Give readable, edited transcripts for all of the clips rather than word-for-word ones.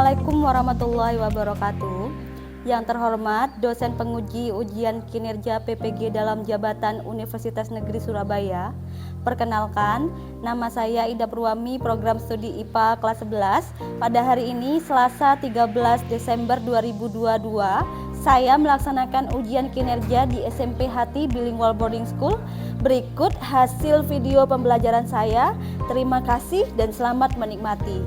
Assalamualaikum warahmatullahi wabarakatuh. Yang terhormat dosen penguji ujian kinerja PPG dalam jabatan Universitas Negeri Surabaya. Perkenalkan, nama saya Ida Purwami, program studi IPA kelas 11. Pada hari ini Selasa 13 Desember 2022, saya melaksanakan ujian kinerja di SMP Hati Bilingual Boarding School. Berikut hasil video pembelajaran saya. Terima kasih dan selamat menikmati.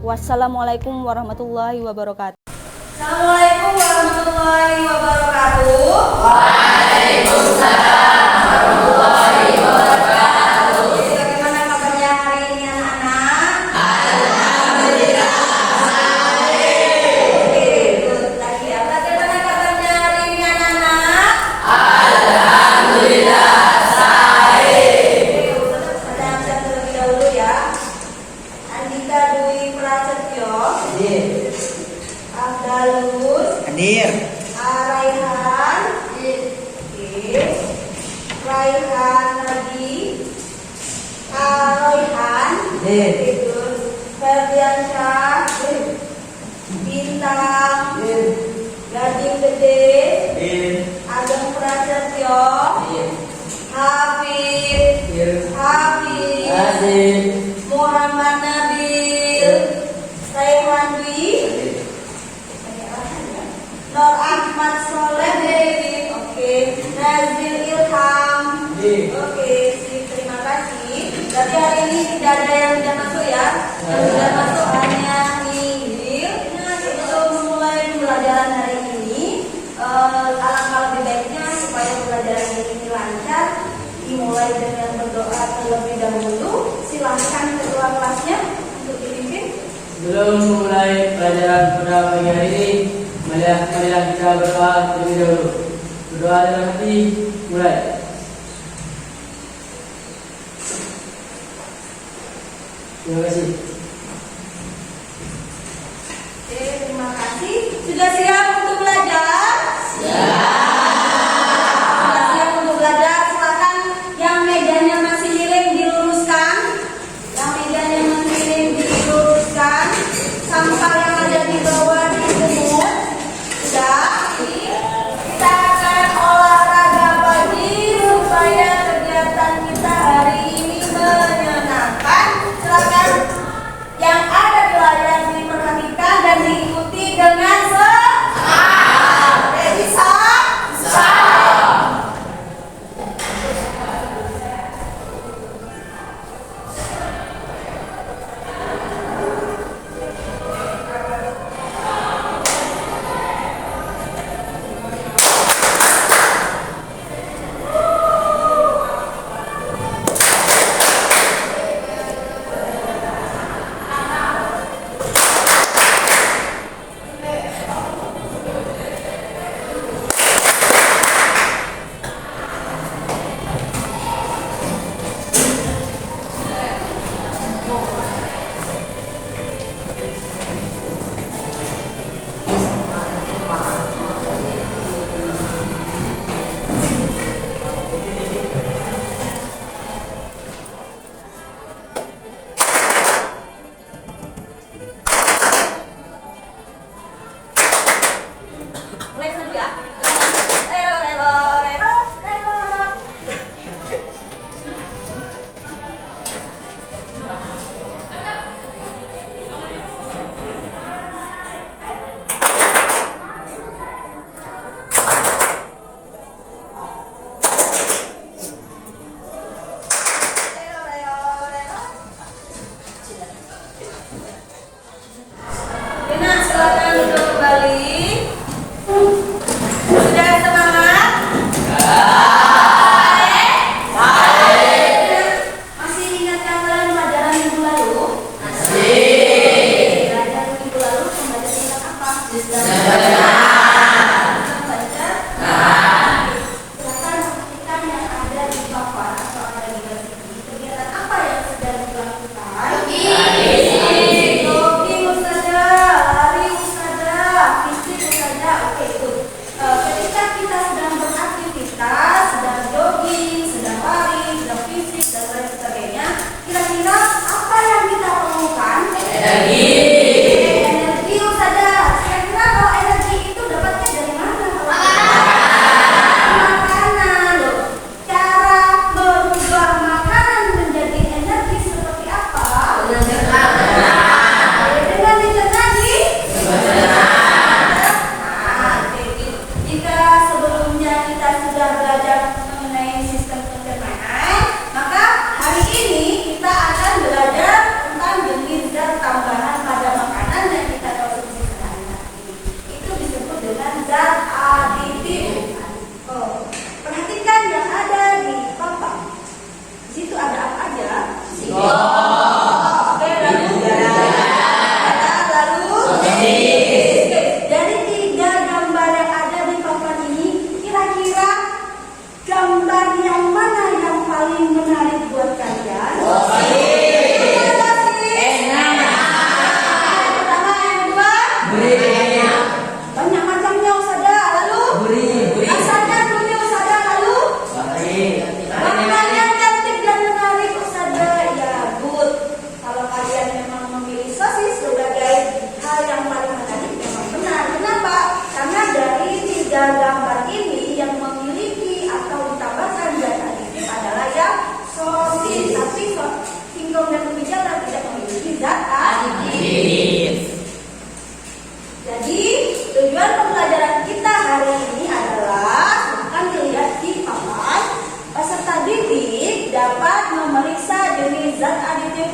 Wassalamualaikum warahmatullahi wabarakatuh. Assalamualaikum warahmatullahi wabarakatuh. Waalaikumsalam warahmatullahi wabarakatuh. Jadi bagaimana kabarnya hari ini anak-anak? Alhamdulillah baik. Oke, good. Lagi ya. Bagaimana kabarnya hari ini anak-anak? Alhamdulillah baik. Oke, Ustaz ada absen terlebih dahulu ya. Andika Dwi Prasetyo, Abdalus, Hadir. Raihan, oke. Raihan lagi, Royhan, oke, good. Ferdiansyah, Bintang, Gading Gede, Ageng Prasetyo, Hafiz, Muhammad Nabil, Raihan Dwi, Nur Ahmad Soleh Dewi, oke. Nazil Ilham, oke. Sip, terima kasih. Berarti hari ini tidak ada yang sudah masuk ya? Yang sudah masuk hanya nihil. Nah, untuk memulai pembelajaran hari ini, alangkah lebih baiknya supaya pembelajaran ini lancar, dimulai dengan berdoa terlebih dahulu. Silahkan ketua kelasnya untuk dipimpin. Sebelum memulai pelajaran pada pagi hari ini, marilah kita berdoa terlebih dahulu. Berdoa dalam hati, mulai. Terima kasih. Oke, terima kasih. Sudah siap untuk belajar? Sudah siap untuk belajar? Silakan yang mejanya masih miring diluruskan. Yang mejanya masih miring diluruskan. Sampah yang ada di bawah dipungut. Sudah. Kita akan olahraga pagi supaya kegiatan kita hari ini menyenangkan. Silakan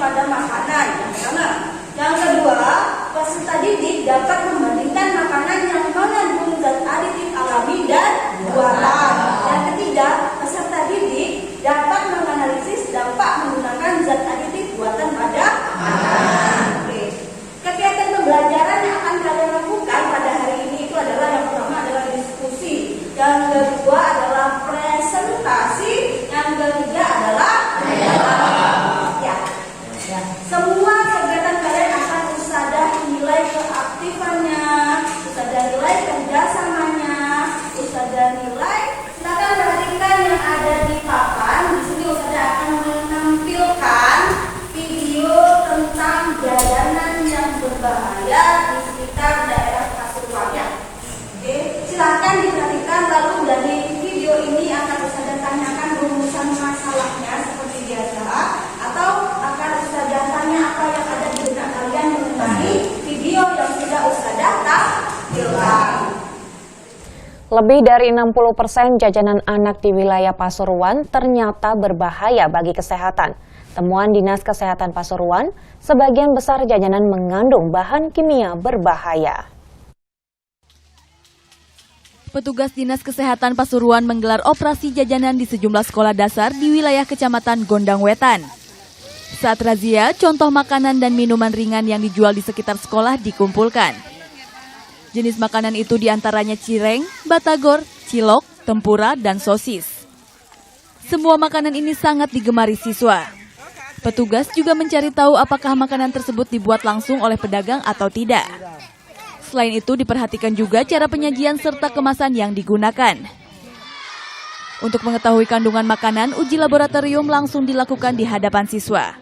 pada makanan. Yang pertama. Yang kedua, peserta didik dapat membandingkan makanan yang mengandung zat aditif alami dan buatan. Yang ketiga, peserta didik dapat menganalisis dampak menggunakan zat aditif buatan pada makanan. Oke. Kegiatan pembelajaran yang akan kalian lakukan pada hari ini itu adalah yang pertama adalah diskusi, yang kedua adalah presentasi, yang ketiga adalah ya. Semua kegiatan kalian akan ustadzah nilai keaktifannya, ustadzah nilai kerjasamanya, ustadzah nilai. Silakan perhatikan yang ada di papan. Di sini ustadzah akan menampilkan video tentang jajanan yang berbahaya di sekitar daerah Pasuruan ya. Oke, silakan diperhatikan, lalu dari video ini akan ustadzah tanyakan rumusan masalahnya seperti biasa, atau akan ustadzah tanya apa yang ada di benak kalian mengenai video yang sudah ustadzah tampilkan. Lebih dari 60% jajanan anak di wilayah Pasuruan ternyata berbahaya bagi kesehatan. Temuan Dinas Kesehatan Pasuruan, sebagian besar jajanan mengandung bahan kimia berbahaya. Petugas Dinas Kesehatan Pasuruan menggelar operasi jajanan di sejumlah sekolah dasar di wilayah Kecamatan Gondang Wetan. Saat razia, contoh makanan dan minuman ringan yang dijual di sekitar sekolah dikumpulkan. Jenis makanan itu diantaranya cireng, batagor, cilok, tempura, dan sosis. Semua makanan ini sangat digemari siswa. Petugas juga mencari tahu apakah makanan tersebut dibuat langsung oleh pedagang atau tidak. Selain itu, diperhatikan juga cara penyajian serta kemasan yang digunakan. Untuk mengetahui kandungan makanan, uji laboratorium langsung dilakukan di hadapan siswa.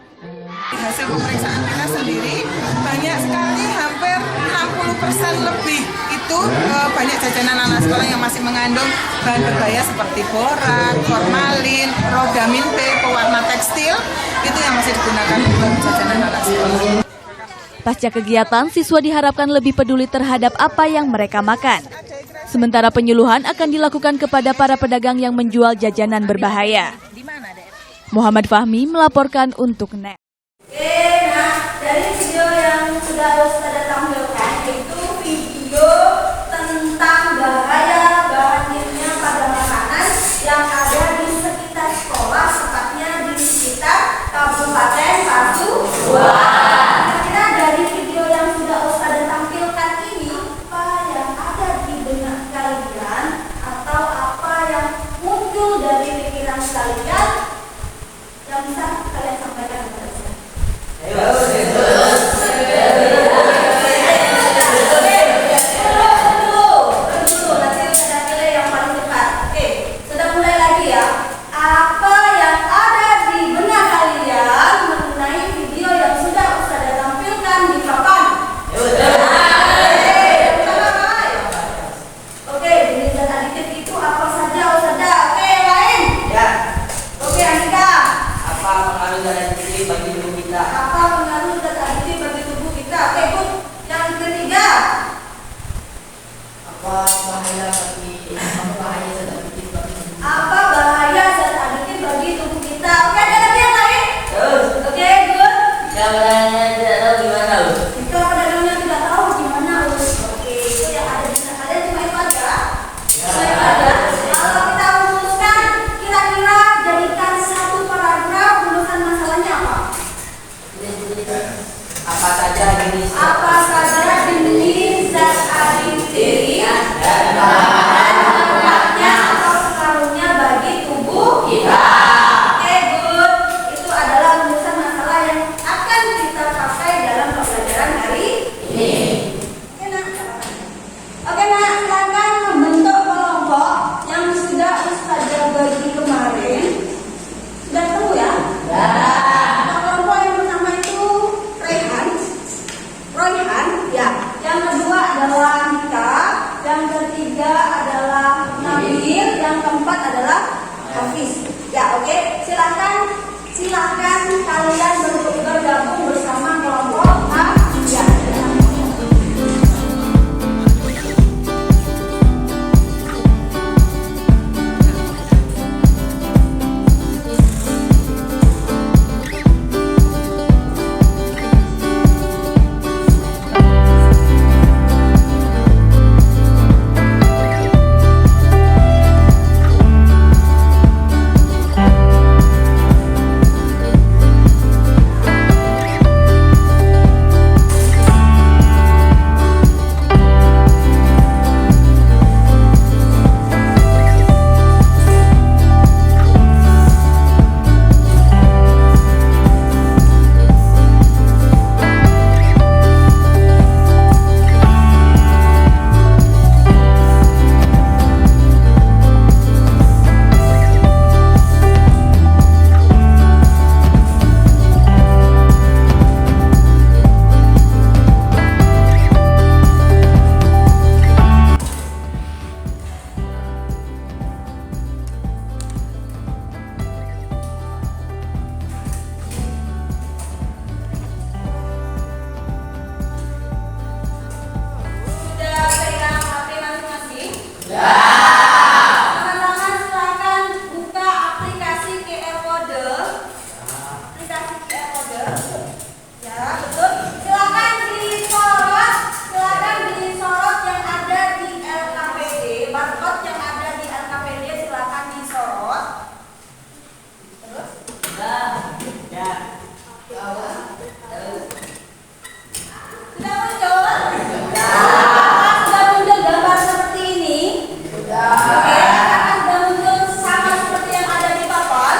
Hasil pemeriksaan kita sendiri banyak sekali, hampir 60% lebih itu banyak jajanan anak sekolah yang masih mengandung bahan berbahaya seperti borat, formalin, rodamin P, pewarna tekstil, itu yang masih digunakan untuk jajanan anak sekolah. Pasca kegiatan, siswa diharapkan lebih peduli terhadap apa yang mereka makan. Sementara penyuluhan akan dilakukan kepada para pedagang yang menjual jajanan berbahaya. Muhammad Fahmi melaporkan untuk NET. Nah, dari video yang sudah ustadzah tampilkan itu video tentang bahaya bahan kimia pada makanan yang ada di sekitar sekolah, tepatnya di sekitar Kabupaten Pasuruan. Dari video yang sudah ustadzah tampilkan ini, apa yang ada di benak kalian atau apa yang muncul dari pikiran kalian yang bisa kalian sampaikan kepada saya? Dulu, nanti ustadzah pilih yang paling cepat. Oke, sudah mulai lagi ya. Apa yang ada di benak kalian mengenai video yang sudah ustadzah tampilkan di papan? Oke, jenis zat aditif itu apa saja ustadzah? Oke, yang lain? Ya. Oke, Andika. Apa pengaruh zat aditif bagi tubuh kita? Apa pengaruh zat aditif bagi tubuh kita? Oke, Bu. Yang ketiga. Apa bahaya zat aditif bagi tubuh? Apa bahaya zat aditif bagi tubuh kita? Oke, ada lagi yang lain? Oke, good. Jawabannya tidak tahu gimana lu? Jika pedagangnya tidak tahu gimana, oke, itu yang ada di sana kalian cuma itu aja. Cuma itu aja. Kalau kita rumuskan, kira-kira jadikan satu paragraf rumusan masalahnya apa? Apa saja jenis zat aditif dan dampaknya atau pengaruhnya bagi tubuh kita? Oke, good. Itu adalah rumusan masalah yang akan kita pakai dalam pembelajaran hari ini. Oke, Nak, silakan membentuk kelompok yang sudah ustadzah bagi kemarin. Sudah tahu ya? Kelompok yang pertama itu Royhan, ya. Yang kedua adalah Andika, yang ketiga adalah Nabil, yang keempat adalah Hafiz. Ya, oke. Silakan kalian bergabung bersama kelompok Nabil. Aplikasi QR code. Ya, betul. Silakan disorot yang ada di LKPD, barcode yang ada di LKPD silakan disorot. Terus? Sudah muncul? Sudah muncul gambar seperti ini? Oke, apakah sudah muncul sama seperti yang ada di papan?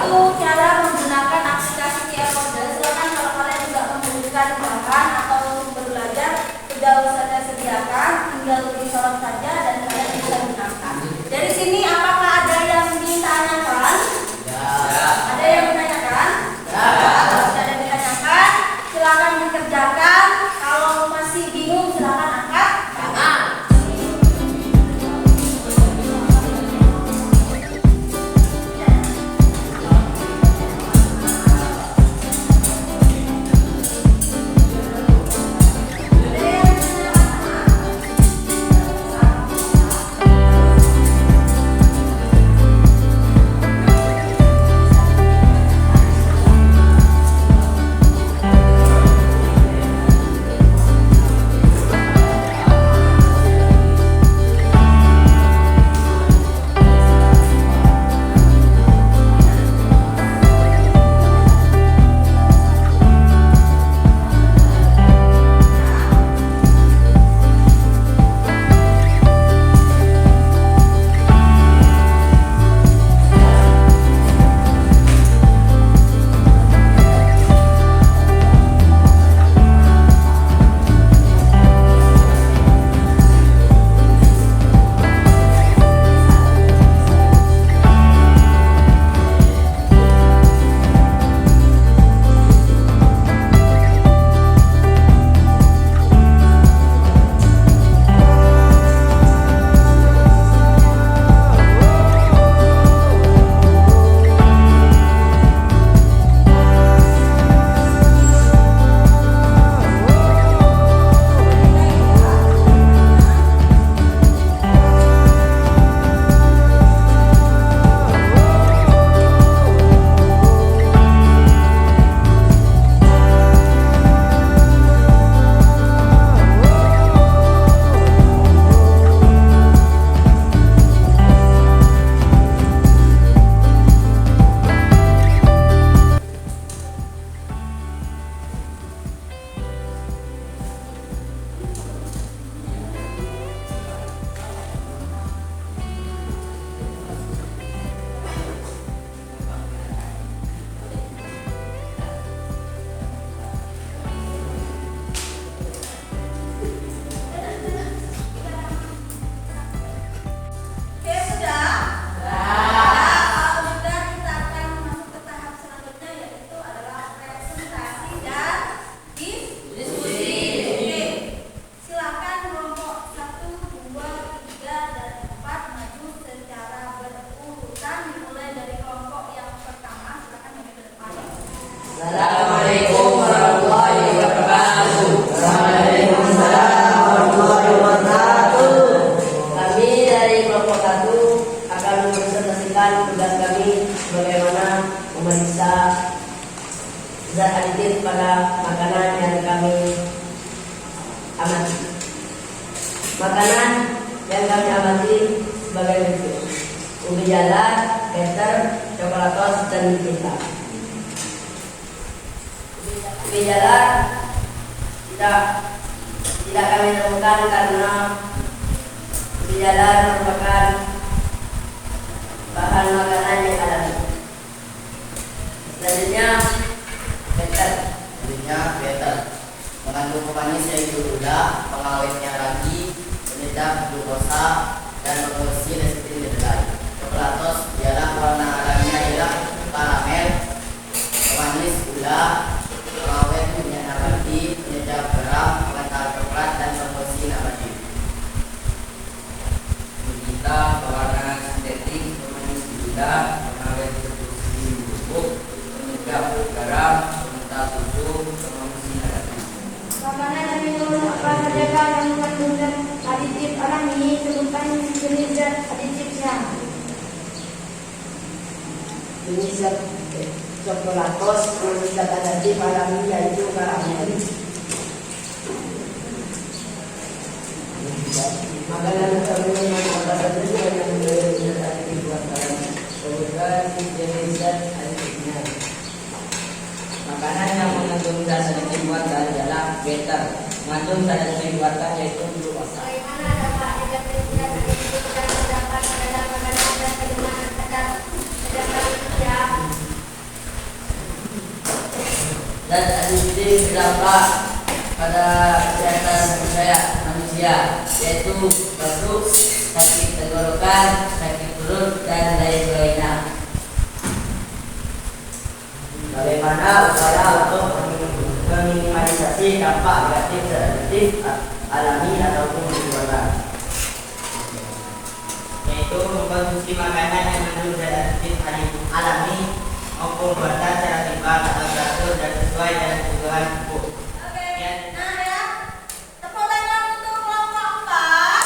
Itu cara menggunakan aplikasi QR code. Silakan kalau kalian juga membutuhkan bahan atau sumber belajar, sudah saya sediakan, tinggal disorot saja dan kalian bisa gunakan. Dari sini apakah ada yang ditanyakan? Ada yang ditanyakan? Kalau tidak ada yang ditanyakan, silakan dikerjakan. Kalau masih bingung, silakan angkat tangan. Oke, sudah? Kalau sudah, kita akan masuk ke tahap selanjutnya, yaitu adalah presentasi dan diskusi. Oke, silakan kelompok 1, 2, 3, dan 4 maju secara berurutan, dimulai dari kelompok yang pertama. Silakan maju ke depan. Assalamualaikum warahmatullahi wabarakatuh. Kami dari kelompok 1 akan mempresentasikan tugas kami bagaimana memeriksa zat aditif pada makanan yang kami amati. Makanan yang kami amati sebagai berikut: ubi jalar, keter, coklatos, dan tinta. Ubi jalar tidak kami temukan karena ubi jalar merupakan bahan makanan yang alami. Selanjutnya, keter. Mengandung pemanis yaitu gula, pengawetnya ragi, penyedap glukosa, dan pengursi resin kedelai. Coklatos ialah warna alaminya ialah karamel, pemanis gula, pengawet minyak nabati, penyedap garam, pengental coklat, dan pengursi nabati. Kita pewarna sintetik, pemanis gula, pengawet produksi bubuk, penyedap garam, pengental susu, pengursi nabati. Makanan yang minum akan kerjakan yang mengandung zat aditif alami, sebutkan jenis zat aditifnya. jenis zat coklatos, zat adiktif alami yaitu karamel. Makanan terminal apa saja yang mengandung zat adiktif buat karamel. Kemudian jenis zat adiktifnya. Makanan yang mengandung zat adiktif buatan adalah better. Mengandung zat adiktif buatan yaitu glukosa. Bagaimana dampak negatif zat adiktif dan terdapat pada dalam makanan dan minuman terhadap manusia? Zat adiktif berdampak pada kesehatan manusia, yaitu batuk, sakit tenggorokan, sakit perut, dan lain sebagainya. Bagaimana upaya untuk meminimalisasi dampak negatif zat adiktif alami ataupun dibuatan? Yaitu mengkonsumsi makanan yang mengandung zat adiktif alami maupun buatan secara seimbang atau teratur dan sesuai dengan kebutuhan tubuh. Oke, nah ya, tepuk tangan untuk kelompok 4.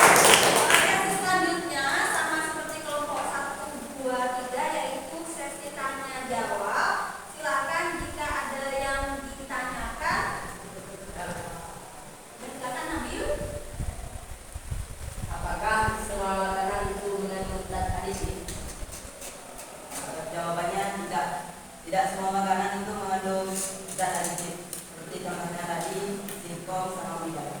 Oke, selanjutnya sama seperti kelompok 1, 2, 3, yaitu sesi tanya jawab. Silakan jika ada yang ditanyakan. Silakan Nabil. Apakah semua makanan itu mengandung zat adiktif? Jawabannya tidak. Tidak semua makanan itu mengandung zat adiktif. Seperti contohnya tadi, singkong sama bidang.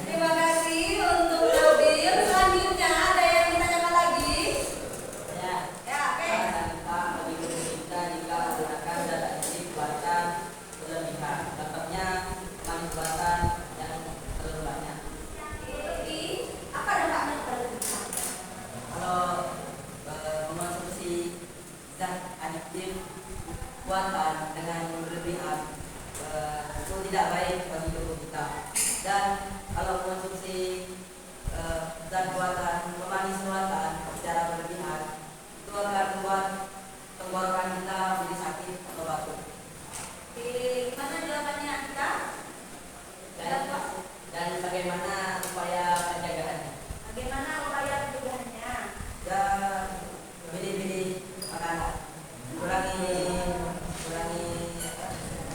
Terima kasih untuk Nabil. Selanjutnya ada yang ditanyakan lagi? Ya. Ya, oke. Kita bagi tubuh kita jika menggunakan zat adiktif buatan berlebihan. Contohnya manis buatan yang terlalu banyak. Lebih, apa dampaknya berlebihan? Kalau mengonsumsi zat adiktif buatan dengan berlebihan itu tidak baik bagi tubuh kita. Dan kalau mengonsumsi zat buatan pemanis buatan secara berlebihan itu akan membuat tenggorokan kita menjadi sakit atau batuk. Gimana jawabannya Anda? Dan bagaimana upaya pencegahannya? Bagaimana upaya pencegahannya? Ya, pilih-pilih makanan, kurangi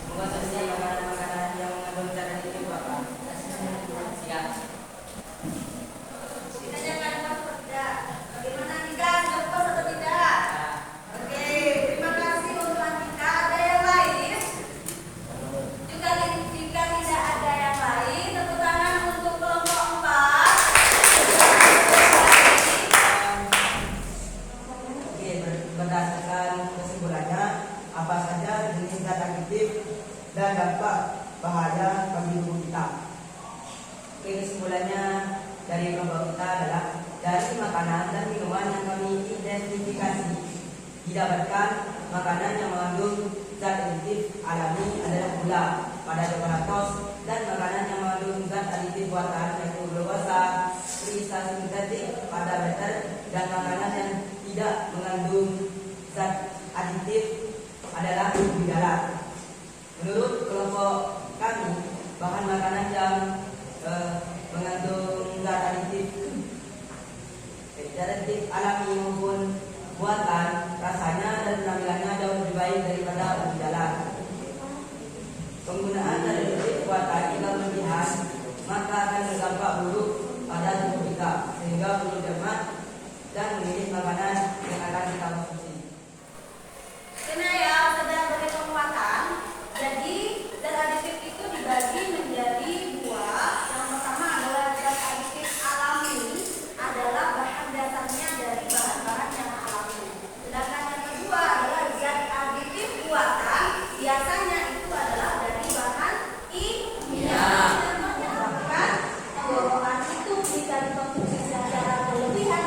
mengonsumsi makanan-makanan yang mengandung zat adiktif buatan. Siap. Ditanyakan apa tidak? Bagaimana tidak? Jawab atau tidak? Oke, terima kasih untuk Andika. Ada yang lain? Juga jika tidak ada yang lain, tepuk tangan untuk kelompok 4. Oke, berdasarkan kesimpulannya, apa saja jenis zat adiktif dan dampak bahaya bagi tubuh kita? Oke, kesimpulannya dari kelompok kita adalah dari makanan dan minuman yang kami identifikasi didapatkan makanan yang mengandung zat adiktif alami adalah gula pada coklatos dan makanan yang mengandung zat adiktif buatan yaitu glukosa, kristal sintetik pada better dan makanan yang tidak mengandung zat adiktif adalah bidara. Menurut kelompok kami, bahan makanan yang mengandung zat adiktif alami maupun buatan rasanya dan penampilannya jauh lebih baik daripada ubi jalan. Penggunaan zat adiktif buatan jika berlebihan maka akan berdampak buruk pada tubuh kita sehingga perlu cermat dan memilih makanan yang akan kita konsumsi. Karena ya, sudah beri penguatan. Jadi zat adiktif itu dibagi menjadi 2. Yang pertama adalah zat adiktif alami, adalah bahan dasarnya dari bahan-bahan yang alami. Sedangkan yang kedua adalah zat adiktif buatan, biasanya itu adalah dari bahan kimia. Menyebabkan tenggorokan itu bisa dikonsumsi secara berlebihan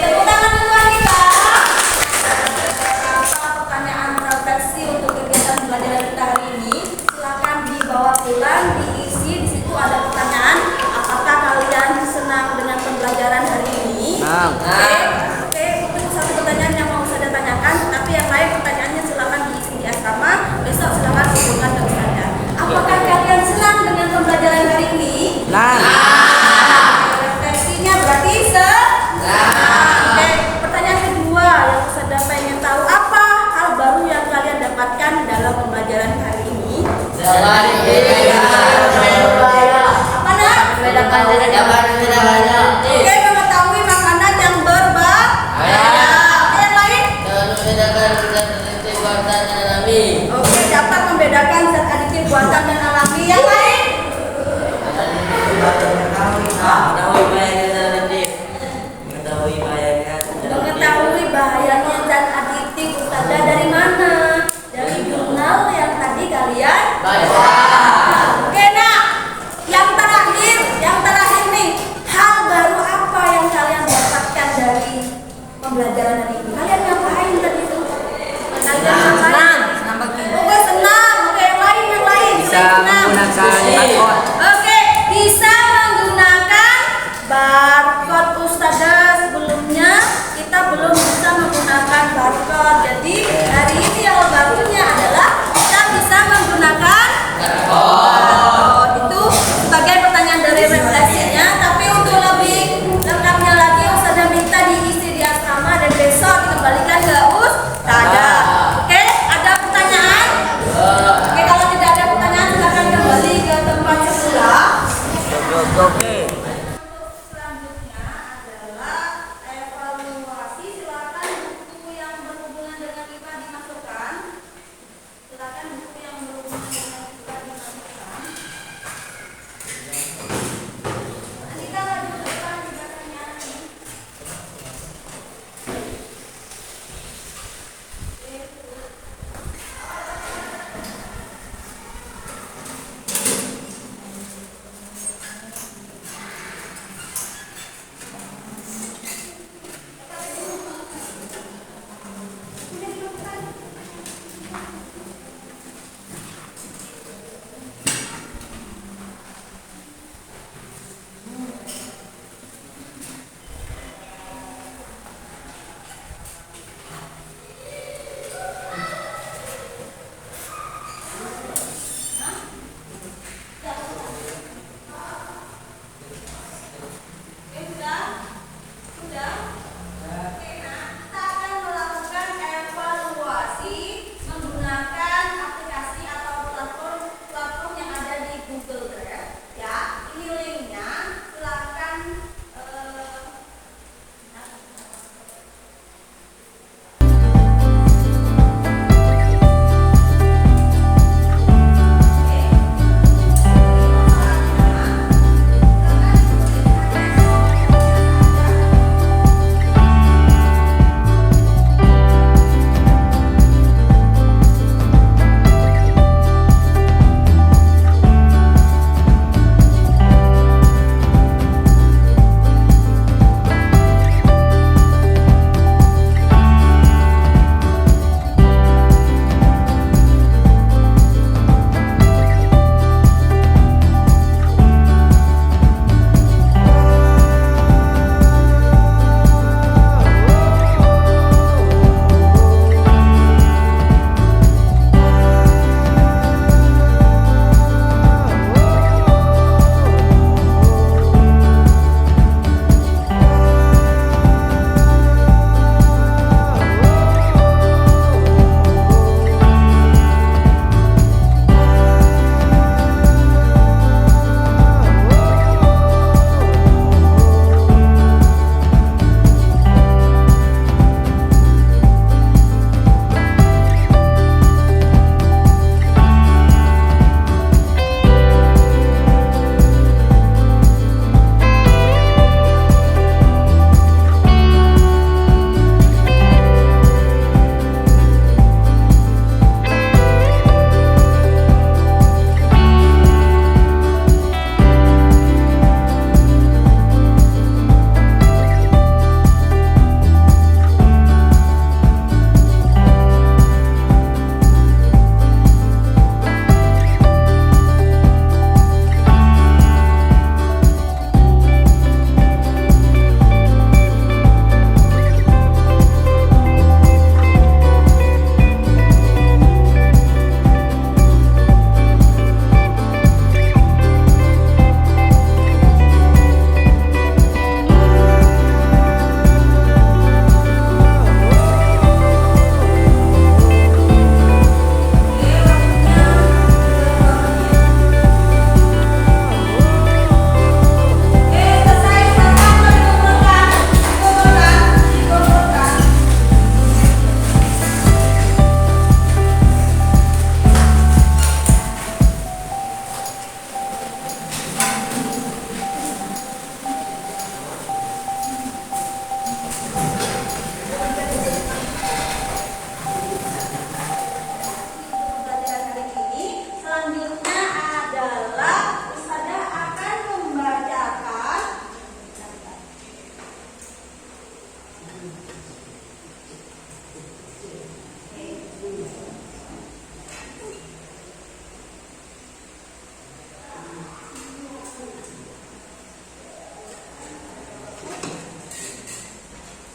tepuk tangan untuk Anita. Beberapa pertanyaan refleksi untuk kegiatan pembelajaran kita hari ini. Silakan dibawa pulang, diisi. Di situ ada pertanyaan. Apakah kalian senang dengan pembelajaran hari ini? Oke, itu satu pertanyaan yang mau saya tanyakan. Tapi yang lain pertanyaannya silakan diisi di asrama. Besok silakan hubungkan ke saya. Apakah kalian senang dengan pembelajaran hari ini? Refleksinya berarti Oke, pertanyaan kedua yang saya pengen tahu, apa hal baru yang kalian dapatkan dalam pembelajaran hari ini? Apa nak? Oke, mengetahui makanan yang berbahaya. Oke, yang lain? Oke, dapat membedakan zat aditif buatan dan alami. Yang lain? Mengetahui bahayanya zat aditif. Ustazah dari mana? Dari jurnal yang tadi kalian baca. Oke nak, yang terakhir nih, hal baru apa yang kalian dapatkan dari pembelajaran hari ini? Kalian ngapain tadi itu? Senang. Oke, senang. Oke, yang lain. Bisa menggunakan barcode. Oke, bisa menggunakan barcode. Ustazah, sebelumnya kita belum bisa menggunakan barcode. Jadi hari ini yang barunya adalah kita bisa menggunakan barcode. Itu sebagai pertanyaan dari refleksinya. Tapi untuk lebih lengkapnya lagi, Ustazah minta diisi di asrama dan besok dikembalikan ke Ustazah. Oke, ada pertanyaan? Oke, kalau tidak ada pertanyaan silakan kembali ke tempat semula. Selanjutnya adalah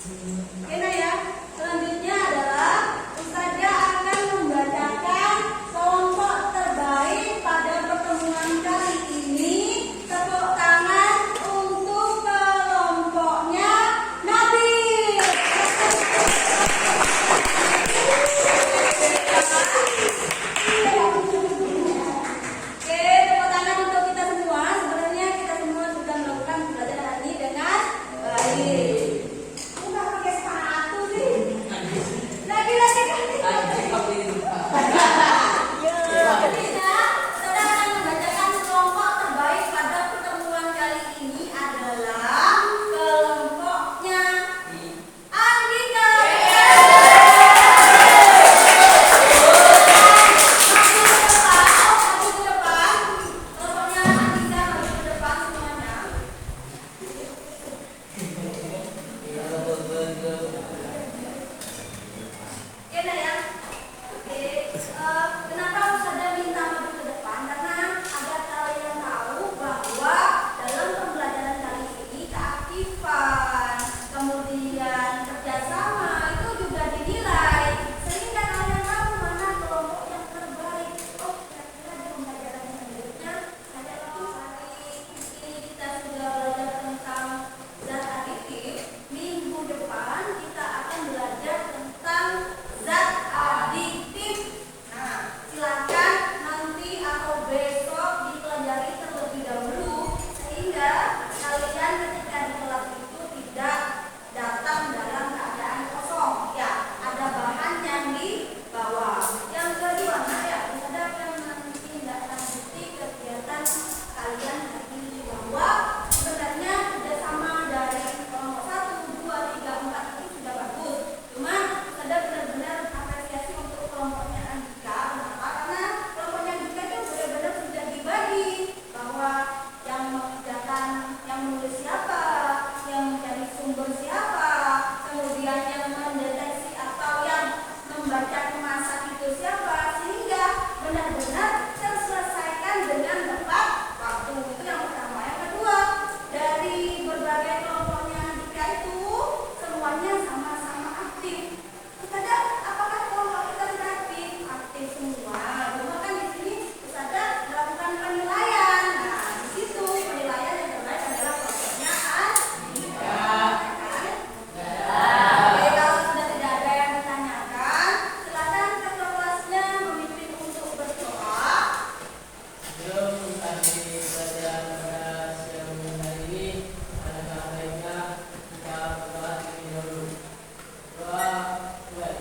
Oke, nah ya. Selanjutnya adalah Ustazah akan membacakan kelompok terbaik pada pertemuan kali ini. Tepuk tangan untuk kelompoknya Nabil. Oke, tepuk tangan untuk kita semua. Sebenarnya kita semua sudah melakukan pembelajaran ini dengan baik. Enggak pakai sepatu sih. Lagi kan. Selanjutnya, saudara akan membacakan kelompok terbaik pada pertemuan kali ini adalah kelompoknya Andika. Maju ke depan. Kelompoknya Andika maju ke depan semuanya. Oke, nah ya. Oke, kenapa Ustazah minta maju ke depan? Karena agar kalian tahu bahwa dalam pembelajaran kali ini keaktifan, kemudian kerjasama itu juga dinilai, sehingga kalian tahu mana kelompok yang terbaik. Oh, kira-kira di pembelajaran selanjutnya ada hari ini kita sudah belajar tentang zat aditif. Minggu depan kita akan belajar tentang zat aditif. Nah, silakan nanti atau besok dipelajari terlebih dahulu sehingga kalian ketika di kelas itu tidak datang dalam keadaan kosong. Ya, ada bahan yang dibawa. Yang kedua, nah ya, ada yang nanti tidak lanjuti kegiatan kalian hari ini bahwa sebenarnya kerjasama dari kelompok 1, 2, 3, 4 itu sudah bagus. Cuma ada benar-benar apresiasi untuk kelompoknya Andika. Kenapa? Karena kelompoknya Andika itu benar-benar sudah dibagi bahwa yang mengerjakan, yang menulis siapa, yang mencari sumber siapa, kemudian yang mendeteksi atau yang membaca kemasan itu siapa, sehingga benar-benar terselesaikan dengan tepat waktu. Itu yang pertama. Yang kedua, dari berbagai kelompoknya Andika itu semuanya sama-sama aktif. Ustazah, apakah kelompok kita sudah aktif? Aktif semua. Cuma kan di sini Ustazah melakukan penilaian. Nah, di situ penilaian yang terbaik adalah kelompoknya Andika. Oke, kalau sudah tidak ada yang ditanyakan, silakan ketua kelasnya memimpin untuk berdoa. Sebelum kami belajar pada siang hari ini, alangkah baiknya kita berdoa terlebih dahulu. Doa mulai.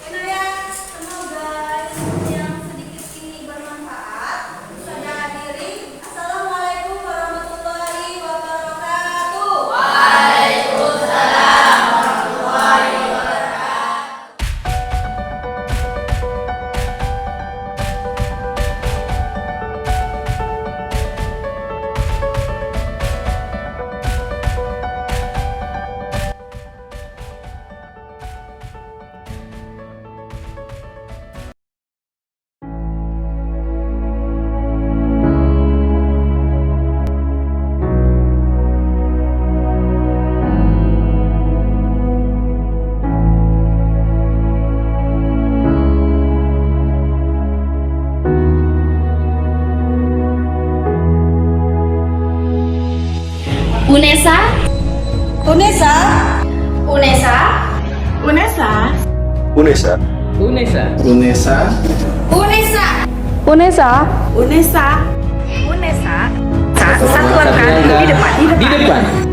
Nah ya, semoga ilmu yang sedikit ini bermanfaat. Ustazah hadiri, Assalamualaikum warahmatullahi wabarakatuh. Waalaikumsalam warahmatullahi wabarakatuh. Unesa, Unesa, Unesa, Unesa. Unesa. Unesa. Unesa. Unesa, Unesa. Unesa, Unesa. Satu langkah di depan. Di depan.